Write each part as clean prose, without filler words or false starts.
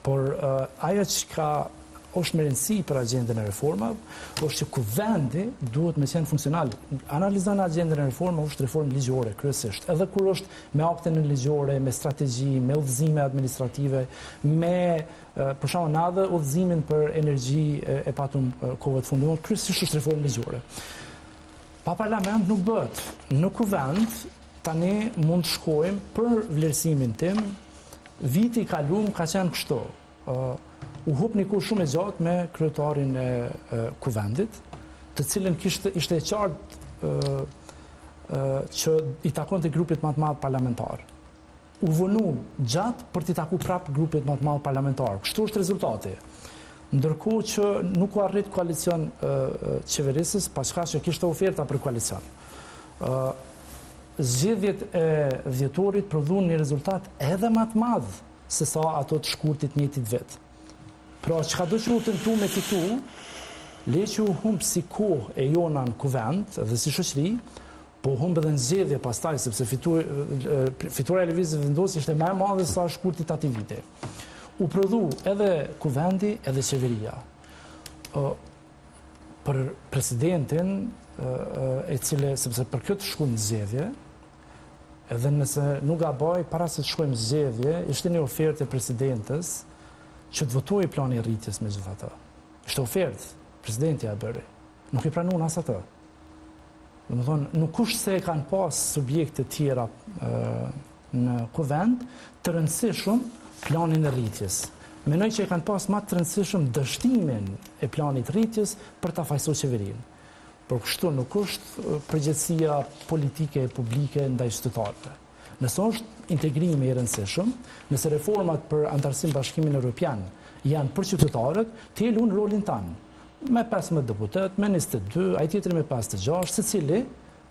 Por ajo që është me rëndësi për agendën e reformave, është që kuvendi duhet me qenë funksional. Analizon agendën e reformave, është reformë ligjore, kryesisht. Edhe kur është me akte në ligjore, me strategji, me udhëzime administrative, me për shembull në edhe udhëzimin për energji e patum kohëve të fundit, kryesisht është reformë ligjore. Pa parlament nuk bëhet. Në kuvend tani mund të shkojmë për vlerësimin tim, viti i kaluar ka qenë kështu. U hup një kohë shumë e gjatë me kryetarin e kuvendit, të cilën ishte e qartë që i takonte grupit më të madh parlamentar. U vonu gjatë për t'i taku prap grupit më të madh parlamentar. Kështu është rezultati. Ndërkohë që nuk u arrit koalicion qeverisës, paçka që kishte oferta për koalicion. Zgjedhjet e dhjetorit prodhuan një rezultat edhe më të madh se sa ato të shkurtit njëjtit vit. Pra, çka do që u tentu me fitu, le që u humb si kohë e jona në kuvend dhe si shoqëri, po humb edhe në zgjedhje pastaj, sepse fitura e lëvizjes vendosë ishte më e madhe se sa shkurtit atij viti. U prodhu edhe kuvendi edhe qeveria. Për presidentin, e cile, sepse për këtë shku në zgjedhje, edhe nëse nuk gaboj, para se të shkojmë në zgjedhje, ishte një ofertë e presidentës që të votojë plani i rritjes me gjithë atë. Ishte ofertë, presidenti ja bëri. Nuk i pranuan as atë. Domethënë, nuk është se kanë pas subjekte tjera në kuvend të rëndësishëm planin e rritjes. Mendoj që e kanë pas më të rëndësishëm dështimin e planit rritjes për ta fajsuar qeverinë. Por kështu nuk është përgjegjësia politike e publike ndaj qytetarëve. Nëse është integrimi i rëndësishëm, nëse reformat për antarësim Bashkimin Evropian janë për qytetarët, të luajnë rolin tanë. Me 15 deputet, me 22, ai tjetri me 56, secili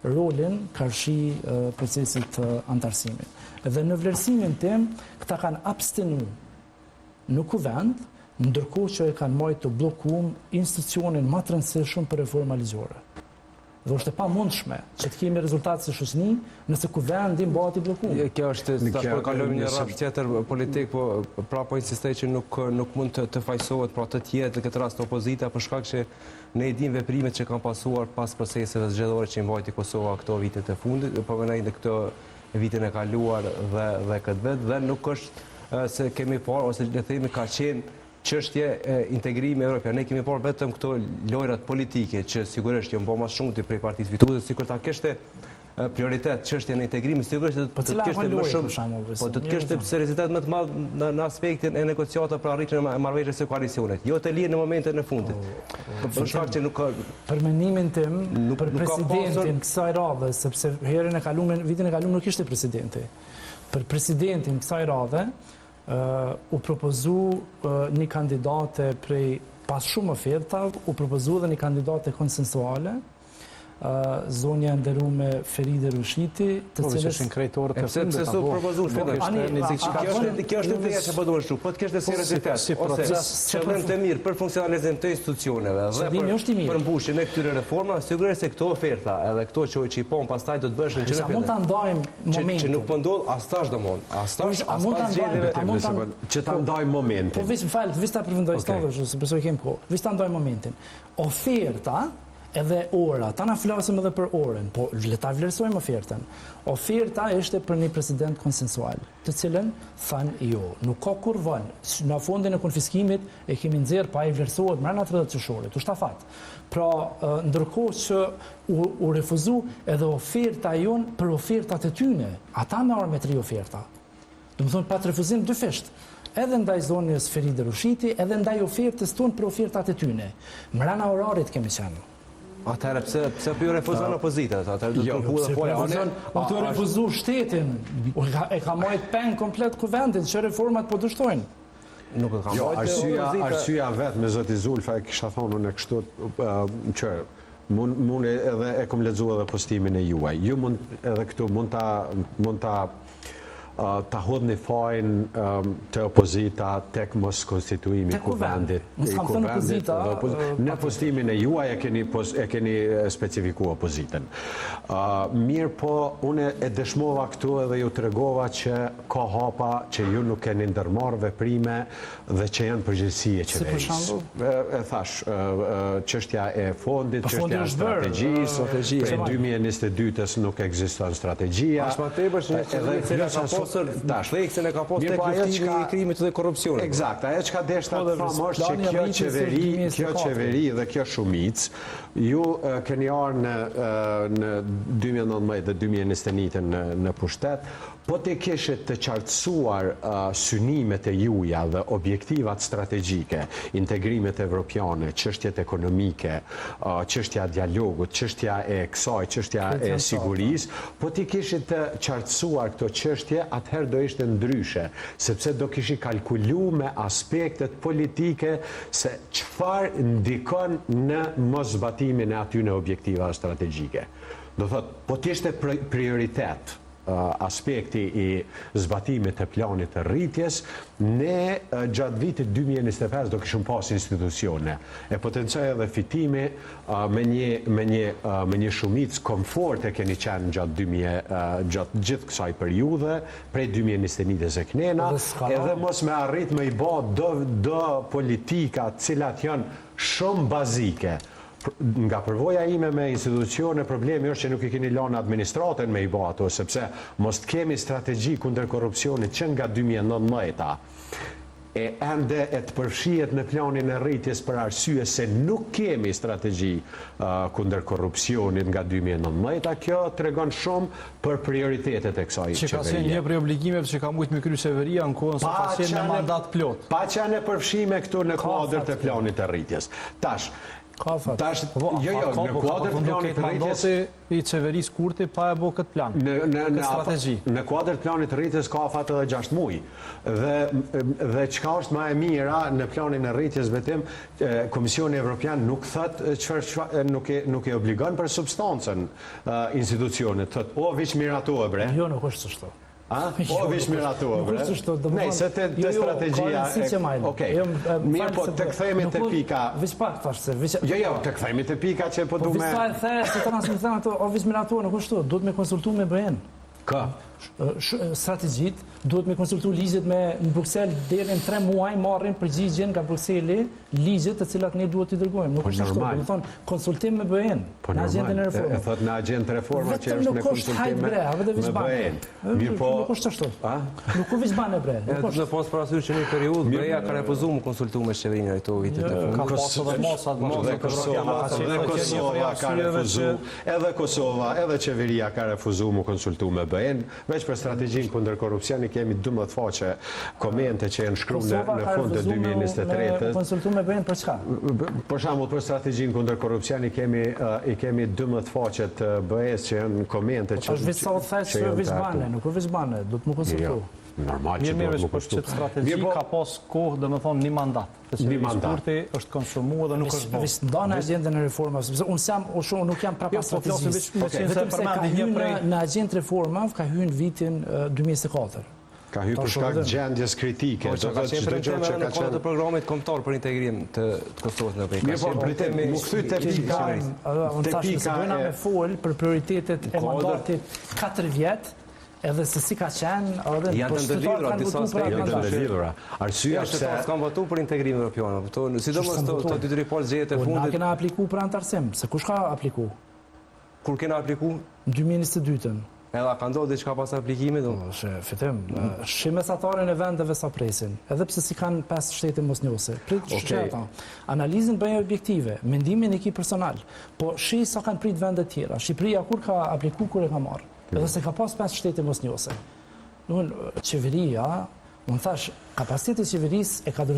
rolin karshi procesit të antarësimit. Dhe në vlerësimin tim, këta kanë abstenu në kuvend, ndërkohë që e kanë marrë të bllokuar institucionin më të rëndësishëm për reforma ligjore. Dhe është e pamundshme që të kemi rezultate si shoqëni nëse kuvendi mbahet i bllokuar. Kjo është tash po kalojmë një rrugë tjetër politik, po prapë insistoj që nuk mund të fajsohet pra të tjetë në këtë rast opozita për shkak që ne i dimë veprimet që kanë pasuar pas proceseve zgjedhore që i mbajti Kosova këto vitet e fundit, po më në këto vitin e kaluar dhe këtë vit, dhe nuk është se kemi parë ose le të themi ka qenë çështje integrimi evropian. Ne kemi parë vetëm këto lojrat politike që sigurisht janë më shumë ti prej partisë fituese, sikur ta kishte prioritet çështja e integrimit, sigurisht do të kishte më shumë, po do të kishte seriozitet më të madh në aspektin e negociata për arritjen e marrëveshjes së koalicionit. Jo të lirë në momentet e fundit. Për shkak që nuk ka për mendimin tim për presidentin kësaj radhe, sepse herën e kaluar, vitin e kaluar nuk ishte presidenti. Për presidentin kësaj radhe u propozu një kandidate prej pas shumë oferta, u propozu dhe një kandidate konsensuale, zonja nderuar Feride Rushiti, të cilës ishin krejtorët e fundit. Pse u propozu kjo është ideja që po duhet shtu, po të kishte seriozitet ose qëllim të mirë për funksionalizim të institucioneve dhe për mbushjen e këtyre reformave, sigurisht se këto oferta edhe këto që i pon pastaj do të bëhen që ne mund ta ndajmë momentin. Që nuk po ndodh as tash domon, as tash as pas zgjedhjeve që ta ndajmë momentin. Po veç ta përfundoj stadin, se besoj kem kohë. Veç ta ndajmë momentin. Oferta edhe ora, ta na flasim edhe për orën, po le ta vlerësojmë ofertën. Oferta ishte për një president konsensual, të cilën thanë jo, nuk ka kur vënë. Në fondin e konfiskimit e kemi nxjerr pa ai vlerësohet brenda 30 qershorit, u shtafat. Pra, ndërkohë që u refuzu edhe oferta jon për ofertat e tyne, ata marrën me 3 oferta. Domethënë pa refuzim dy fesht. Edhe ndaj zonës Feride Rushiti, edhe ndaj ofertës tonë për ofertat e tyne. Mbrana orarit kemi qenë. Atëherë pse po ju refuzon opozita? Atëherë do të thonë dhe foja. Ato refuzu shtetin. E ka marrë peng komplet kuvendin që reformat po dështojnë. Nuk e ka marrë. Arsyeja vetë me zoti Zulfa e kisha thonë unë kështu që mund edhe e kam lexuar edhe postimin e juaj. Ju mund edhe këtu mund ta ta hodhni fajin të opozita tek mos konstituimi i kuvendit. Në postimin e juaj e keni specifiku opozitën. Mirë po, unë e dëshmova këtu edhe ju tregova që ka hapa që ju nuk keni ndërmarrë veprime dhe që janë përgjegjësi e qeverisë. E thash, çështja e fondit, çështja e strategjisë, prej 2022-s nuk ekziston strategjia. Ashma tepër që refleksin e ka posë tek luftimi i krimit dhe korrupsionit. Eksakt, ajo çka deshta të them është që kjo qeveri dhe kjo shumicë, ju keni ardhur në 2019 dhe 2021 në pushtet, po të kishit të qartësuar synimet e juja dhe objektivat strategjike, integrimet evropiane, çështjet ekonomike, çështja e dialogut, çështja e kësaj, çështja e sigurisë, po të kishit të qartësuar këto çështje, atëherë do ishte ndryshe, sepse do kishi kalkulu me aspektet politike se çfarë ndikon në mosbatimin e atyre objektiva strategjike. Do thot, po të ishte prioritet aspekti i zbatimit të planit të rritjes, ne gjatë vitit 2025 do kishim pas institucione. E potencoj edhe fitimi me një shumicë komfort e keni qenë gjatë gjithë kësaj periudhe, prej 2021 e knena, edhe mos me arrit me i ba do politika cilat janë shumë bazike. Nga përvoja ime me institucione, problemi është që nuk I keni lënë administratën me I bë ato, sepse mos kemi strategji kundër korrupsionit që nga 2019-a. E ende e të përfshihet në planin e rritjes për arsye se nuk kemi strategji kundër korrupsionit nga 2019-a, kjo tregon shumë për prioritetet e kësaj qeverie. Që ka qenë një prej obligimeve që ka mujtë me kry qeveria në kohën se ka qenë me mandat plot. Pa që në përfshime këtu në kuadër të planit e rritjes. Tash, në kuadër të planit të rritjes i qeverisë Kurti pa e bo këtë plan, këtë strategji. Në kuadër të planit të rritjes ka afat edhe 6 muaj. Dhe çka është më e mira në planin e rritjes vetëm Komisioni Evropian nuk thot nuk e obligon për substancën institucionet, thot o viç miratohe bre. Jo, nuk është kështu. O vish miratohe, bre. Nej, se të strategjia... Okej, mirë po të kthejemi të pika... Vish pak thash se... Jo, të kthejemi të pika që po du me... Po vish pak se të transmitan ato, o vish miratohe, nuk është to, duhet me konsultu me BN. Ka? Strategjit, duhet me konsultu ligjet në Bruxelles deri në 3 muaj marrin përgjigjen nga Bruxelli ligjet të cilat ne duhet t'i dërgojmë. Nuk është ashtu, do të thonë konsultim me BN në agjendën e reformës. E thot në agjendën e reformës që është në konsultim me BN. Nuk është ashtu. Nuk u vizbane bre. Në pas parasysh që në periudhë BREA ka refuzuar me konsultu me qeverinë e këto vitet e fundit. Ka pasur edhe edhe Kosova, edhe qeveria ka refuzuar me konsultu me BN. Veç për strategjinë kundër korrupsionit kemi 12 faqe komente që janë shkruar në fund të 2023-s. Konsultu me BN për çka? Për shembull për strategjinë kundër korrupsionit kemi 12 faqe të BE-s që janë komente që është visa thash vizbane, nuk u vizbane, do të më konsultu. Normal që do të më konsultu. Që strategji ka pas kohë, domethënë një mandat. Një mandat. Kurti është konsumuar dhe nuk është bërë. Vis ndonë agjendën e reformave, sepse unë nuk jam prapa strategjist. Vetëm se ka hyrë në agjendën e reformave, ka hyrë në vitin 2024. Ka hyrë për shkak gjendjes kritike. Do të thotë që në kohë të programit kombëtar për integrim të Kosovës në Evropë. Mirë, po pritet, më kthy te pika. Unë tash do me fol për prioritetet e mandatit 4 vjet. Edhe se si ka qenë, janë të ndërlidhura disa aspekte. Janë të ndërlidhura. Arsyeja pse s'kan votuar për integrimin evropian, sidomos to dy ripolt zgjedhjet e fundit. Na kena aplikuar për antarësim, se kush ka aplikuar? Kur kena aplikuar? Në 2022-ën. Edhe ka ndodhur diçka pas aplikimit? Fitim, mesatarin e vendeve sa presin, edhe pse si kanë 5 shtete mosnjose. Analizën bëjnë objektive, mendimin e ki personal, po sa kanë prit vende tjera. Shqipëria kur ka aplikuar, kur e ka marrë. Edhe se ka pas 5 shtete mosnjose. Qeveria, unë thash, kapaciteti qeverisë e ka dorëzuar